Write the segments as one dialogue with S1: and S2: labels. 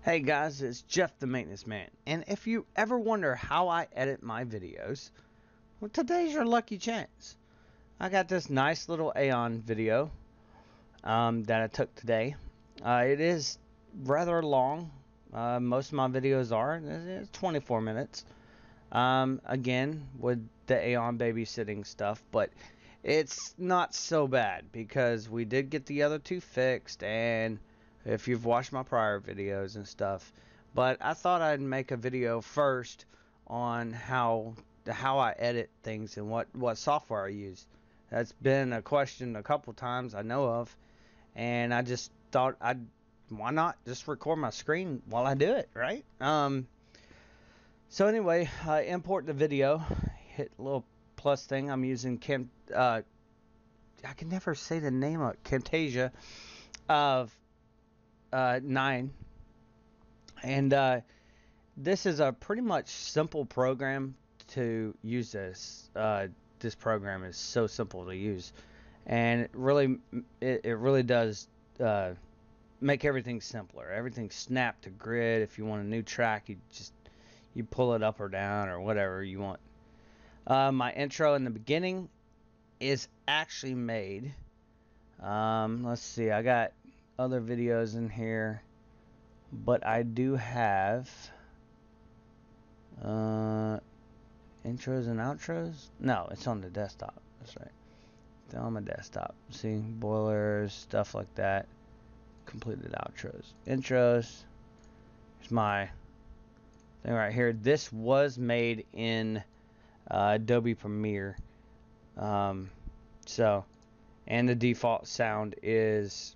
S1: Hey guys, it's Jeff the Maintenance Man, and if you ever wonder how I edit my videos, well, today's your lucky chance. I got this nice little Aeon video that I took today. It is rather long. Most of my videos are. It's 24 minutes. Again, with the Aeon babysitting stuff, but it's not so bad because we did get the other two fixed, and if you've watched my prior videos and stuff. But I thought I'd make a video first on how I edit things and what software I use. That's been a question a couple times I know of, and I just thought why not just record my screen while I do it, right? So anyway, I import the video, hit a little plus thing. I'm using I can never say the name of it, Camtasia of 9, and this is a pretty much simple program to use. This program is so simple to use, and it really does make everything simpler. Everything snap to grid. If you want a new track, you pull it up or down or whatever you want. My intro in the beginning is actually made. Let's see, I got other videos in here, but I do have intros and outros. No, it's on the desktop. That's right. It's on my desktop. See, boilers, stuff like that. Completed outros. Intros. Here's my thing right here. This was made in Adobe Premiere. So, and the default sound is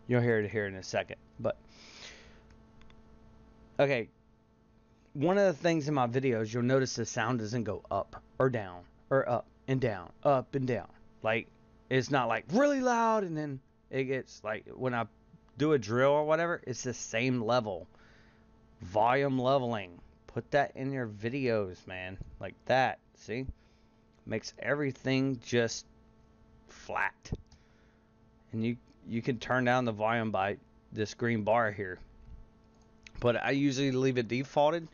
S1: you'll hear it here in a second. But okay, one of the things in my videos, you'll notice the sound doesn't go up or down or up and down, up and down. Like, it's not like really loud and then it gets like when I do a drill or whatever, it's the same level. Volume leveling. Put that in your videos, man. Like that. See? Makes everything just flat. And you can turn down the volume by this green bar here, but I usually leave it defaulted,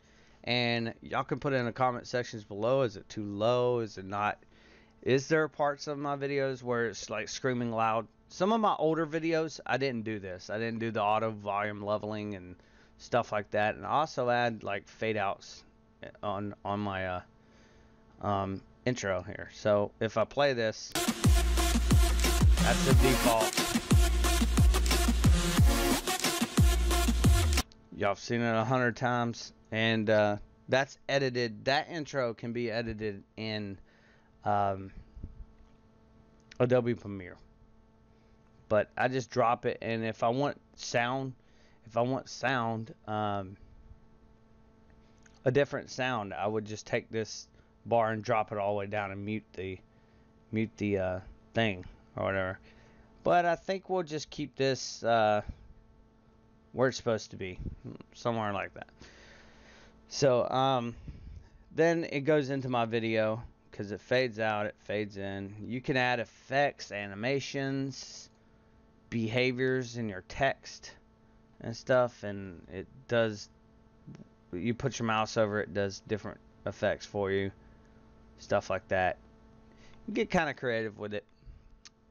S1: and y'all can put it in the comment sections below. Is it too low? Is it not? Is there parts of my videos where it's like screaming loud? Some of my older videos I didn't do this. I didn't do the auto volume leveling and stuff like that, and I also add like fade outs on my intro here. So if I play this, that's the default. Y'all have seen it 100 times, and that's edited. That intro can be edited in Adobe Premiere. But I just drop it, and if I want sound, a different sound, I would just take this bar and drop it all the way down and mute the thing or whatever. But I think we'll just keep this where it's supposed to be, somewhere like that. So then it goes into my video, because it fades out, it fades in. You can add effects, animations, behaviors in your text and stuff, and it does. You put your mouse over it, does different effects for you, stuff like that. You get kind of creative with it,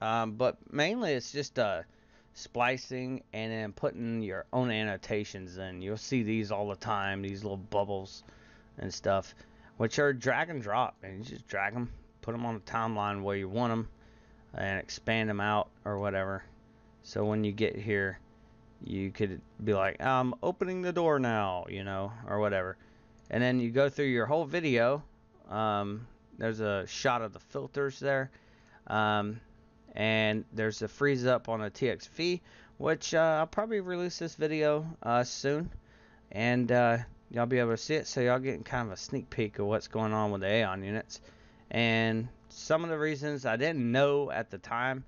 S1: but mainly it's just splicing and then putting your own annotations in. You'll see these all the time, these little bubbles and stuff, which are drag and drop, and you just drag them, put them on the timeline where you want them, and expand them out or whatever. So when you get here, you could be like, I'm opening the door now, you know, or whatever. And then you go through your whole video. There's a shot of the filters there. And there's a freeze up on a TXV, which I'll probably release this video soon. And y'all be able to see it, so y'all getting kind of a sneak peek of what's going on with the Aeon units. And some of the reasons I didn't know at the time,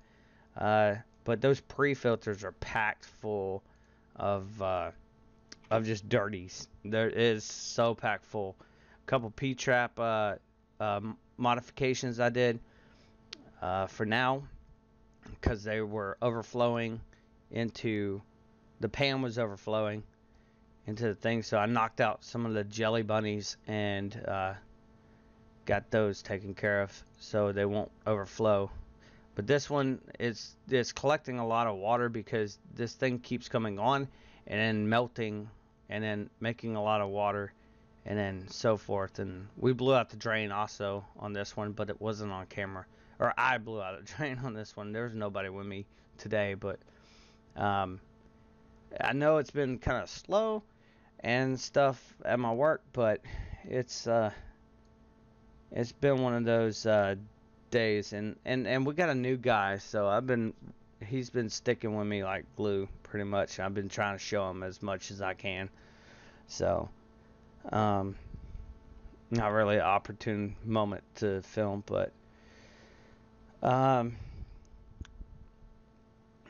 S1: but those pre-filters are packed full of just dirties. There is so packed full. A couple P-trap modifications I did for now, because because they were overflowing into, the pan was overflowing into the thing. So I knocked out some of the jelly bunnies and got those taken care of so they won't overflow. But this one is collecting a lot of water because this thing keeps coming on and then melting and then making a lot of water and then so forth. And we blew out the drain also on this one, but it wasn't on camera. Or I blew out a drain on this one. There's nobody with me today, but I know it's been kind of slow and stuff at my work, but it's been one of those days, and we got a new guy, so he's been sticking with me like glue pretty much. I've been trying to show him as much as I can, so not really an opportune moment to film, but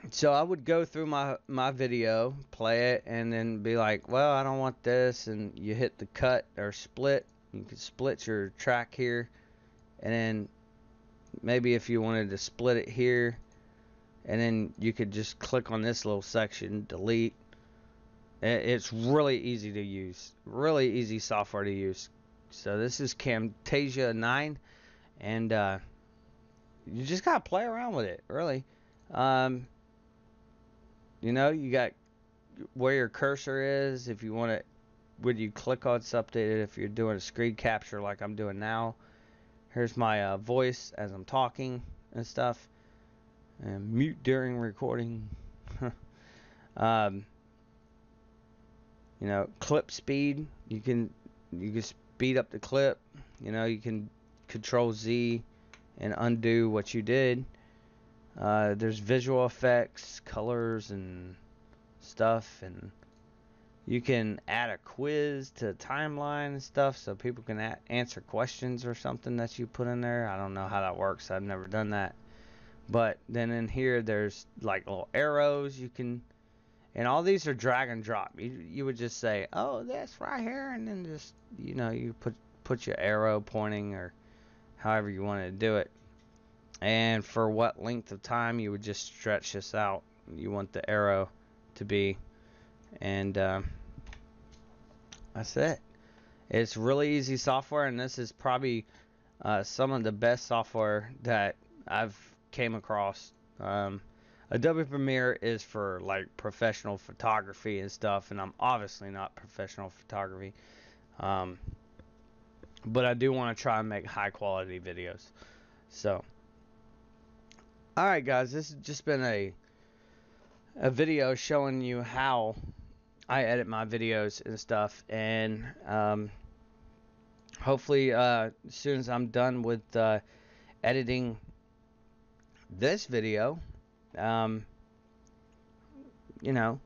S1: so I would go through my video, play it, and then be like, well, I don't want this, and you hit the cut or split. You can split your track here, and then maybe if you wanted to split it here, and then you could just click on this little section, delete. It's really easy to use, really easy software to use. So this is Camtasia 9, and you just gotta play around with it, really. You know, you got where your cursor is. If you want it, when you click on something, if you're doing a screen capture like I'm doing now, here's my voice as I'm talking and stuff, and mute during recording. You know, clip speed, you can speed up the clip. You know, you can Control Z and undo what you did. There's visual effects, colors and stuff, and you can add a quiz to the timeline and stuff so people can answer questions or something that you put in there. I don't know how that works. I've never done that. But then in here there's like little arrows you can, and all these are drag and drop. You would just say, oh, that's right here, and then just, you know, you put your arrow pointing or however you want to do it. And for what length of time you would just stretch this out, you want the arrow to be, and that's it. It's really easy software, and this is probably some of the best software that I've came across. Adobe Premiere is for like professional photography and stuff, and I'm obviously not professional photography, but I do want to try and make high quality videos. So alright guys, this has just been a video showing you how I edit my videos and stuff, and hopefully as soon as I'm done with editing this video, you know,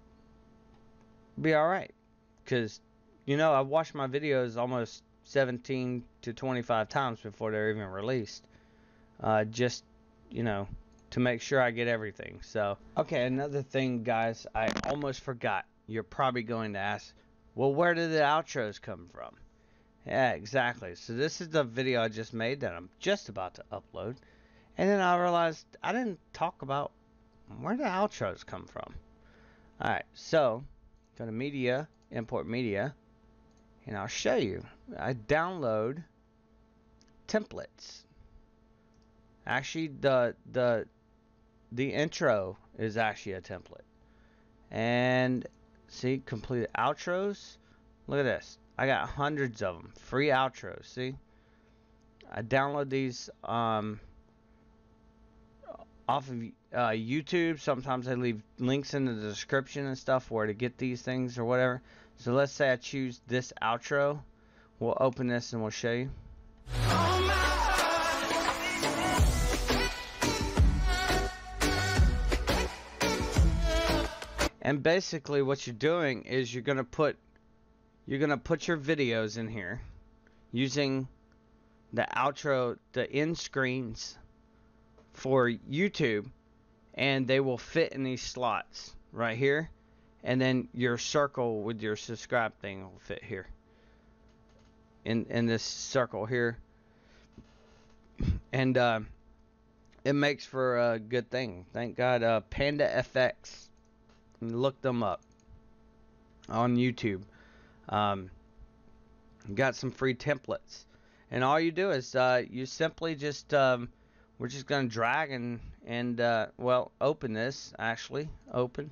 S1: be alright, because, you know, I've watched my videos almost 17 to 25 times before they're even released, just, you know, to make sure I get everything. So, okay, another thing, guys, I almost forgot. You're probably going to ask, well, where did the outros come from? Yeah, exactly. So this is the video I just made that I'm just about to upload. And then I realized I didn't talk about where the outros come from. Alright, so go to Media, Import Media, and I'll show you. I download templates. Actually, the intro is actually a template. And see, completed outros. Look at this. I got hundreds of them. Free outros. See? I download these off of YouTube. Sometimes I leave links in the description and stuff where to get these things or whatever. So let's say I choose this outro. We'll open this and we'll show you. And basically what you're doing is you're gonna put your videos in here using the outro, the end screens for YouTube, and they will fit in these slots right here, and then your circle with your subscribe thing will fit here in this circle here. And it makes for a good thing. Thank God. Panda FX. Look them up on YouTube. Got some free templates, and all you do is you simply just we're just gonna drag and well, open this, actually open,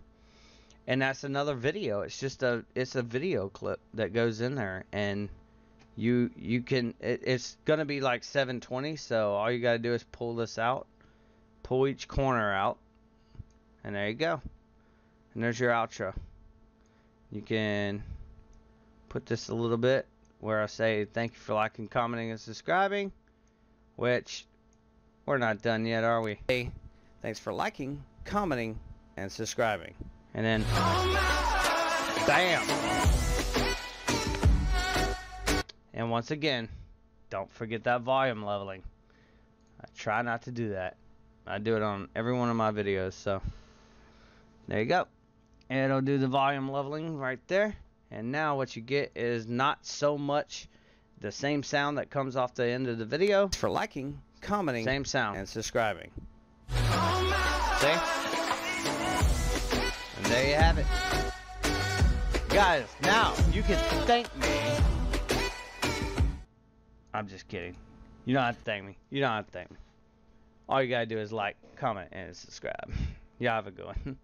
S1: and that's another video. It's a video clip that goes in there, and you can it's gonna be like 720, so all you gotta do is pull this out, pull each corner out, and there you go, and there's your outro. You can put this a little bit where I say thank you for liking, commenting, and subscribing, which we're not done yet, are we? Hey, thanks for liking, commenting, and subscribing. And then, bam! And once again, don't forget that volume leveling. I try not to do that. I do it on every one of my videos, so there you go. It'll do the volume leveling right there. And now what you get is not so much the same sound that comes off the end of the video. For liking, commenting, same sound, and subscribing. See? And there you have it. Guys, now you can thank me. I'm just kidding. You don't have to thank me. You don't have to thank me. All you gotta do is like, comment, and subscribe. Y'all have a good one.